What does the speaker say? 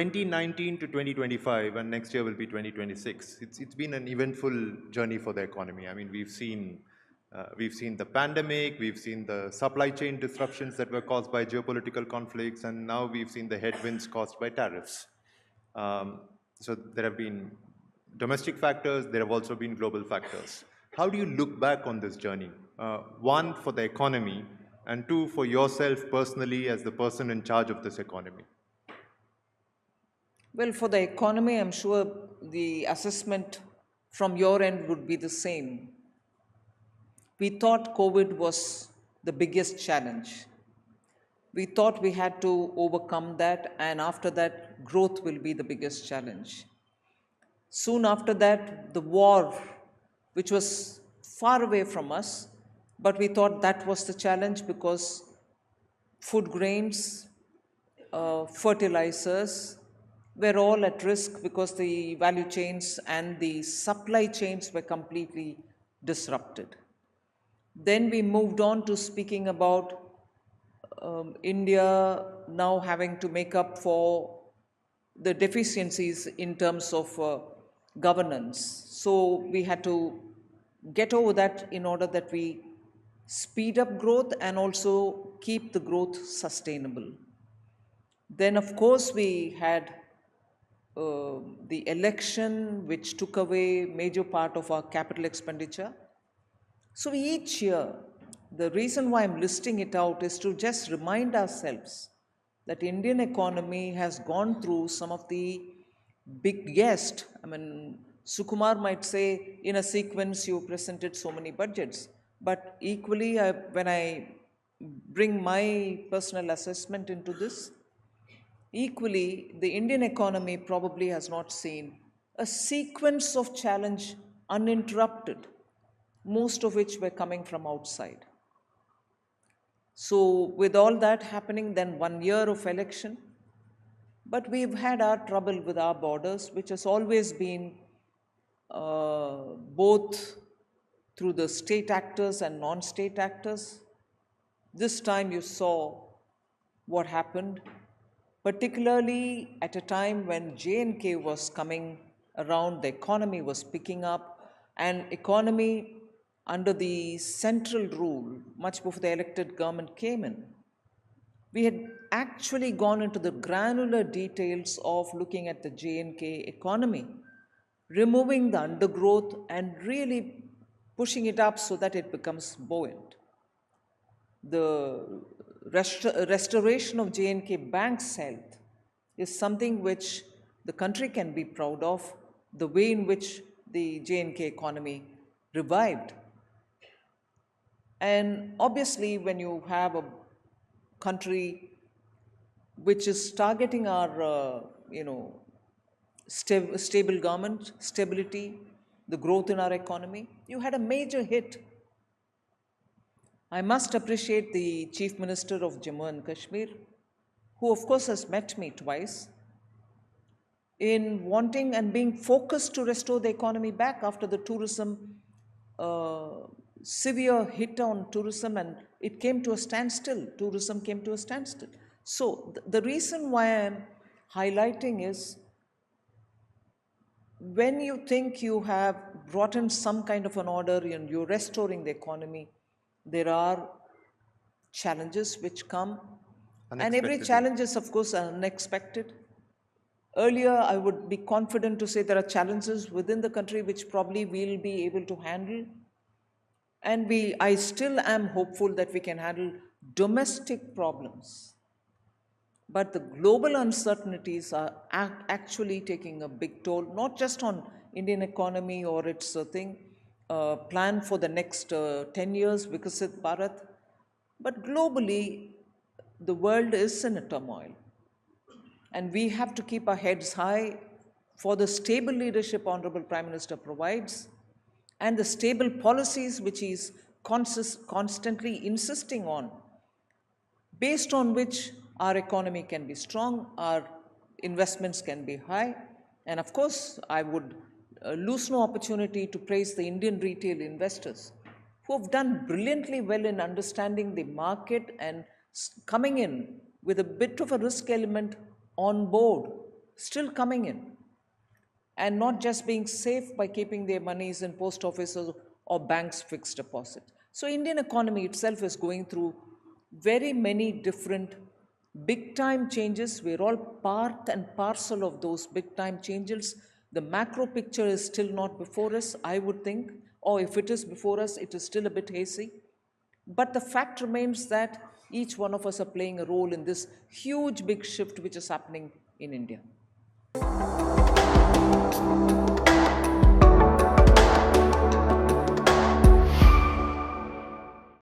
2019 to 2025, and next year will be 2026. It's been an eventful journey for the economy. I mean, we've seen the pandemic, we've seen the supply chain disruptions that were caused by geopolitical conflicts, and now we've seen the headwinds caused by tariffs. So there have been domestic factors, there have also been global factors. How do you look back on this journey? One, for the economy, and two, for yourself personally as the person in charge of this economy. Well, for the economy, I'm sure the assessment from your end would be the same. We thought COVID was the biggest challenge. We thought we had to overcome that, and after that, growth will be the biggest challenge. Soon after that, the war, which was far away from us, but we thought that was the challenge because food grains, fertilizers were all at risk because the value chains and the supply chains were completely disrupted. Then we moved on to speaking about India now having to make up for the deficiencies in terms of governance. So we had to get over that in order that we speed up growth and also keep the growth sustainable. Then, of course, we had the election, which took away major part of our capital expenditure. So each year, the reason why I'm listing it out is to just remind ourselves that Indian economy has gone through some of the biggest, I mean, Sukumar might say, in a sequence you presented so many budgets, but equally when I bring my personal assessment into this, equally the Indian economy probably has not seen a sequence of challenge uninterrupted, most of which were coming from outside. So with all that happening, then 1 year of election, but we've had our trouble with our borders, which has always been both through the state actors and non-state actors. This time you saw what happened, particularly at a time when J&K was coming around, the economy was picking up, and economy under the central rule, much before the elected government came in, we had actually gone into the granular details of looking at the J&K economy, removing the undergrowth and really pushing it up so that it becomes buoyant. The restoration of J&K Bank's health is something which the country can be proud of, the way in which the J&K economy revived. And obviously, when you have a country which is targeting our, stable government, stability, the growth in our economy, you had a major hit. I must appreciate the Chief Minister of Jammu and Kashmir, who of course has met me twice, in wanting and being focused to restore the economy back after the tourism, severe hit on tourism, and it came to a standstill. Tourism came to a standstill. So the reason why I'm highlighting is, when you think you have brought in some kind of an order and you're restoring the economy, there are challenges which come. And every challenge is, of course, unexpected. Earlier, I would be confident to say there are challenges within the country which probably we'll be able to handle. And I still am hopeful that we can handle domestic problems. But the global uncertainties are actually taking a big toll, not just on Indian economy or its plan for the next 10 years, Vikasit Bharat, but globally, the world is in a turmoil. And we have to keep our heads high for the stable leadership Honorable Prime Minister provides, and the stable policies which he is constantly insisting on, based on which our economy can be strong, our investments can be high. And of course, I would lose no opportunity to praise the Indian retail investors who have done brilliantly well in understanding the market and coming in with a bit of a risk element on board, still coming in and not just being safe by keeping their monies in post offices or banks fixed deposit. So Indian economy itself is going through very many different big time changes. We're all part and parcel of those big time changes. The macro picture is still not before us, I would think, or if it is before us, it is still a bit hazy. But the fact remains that each one of us are playing a role in this huge big shift which is happening in India.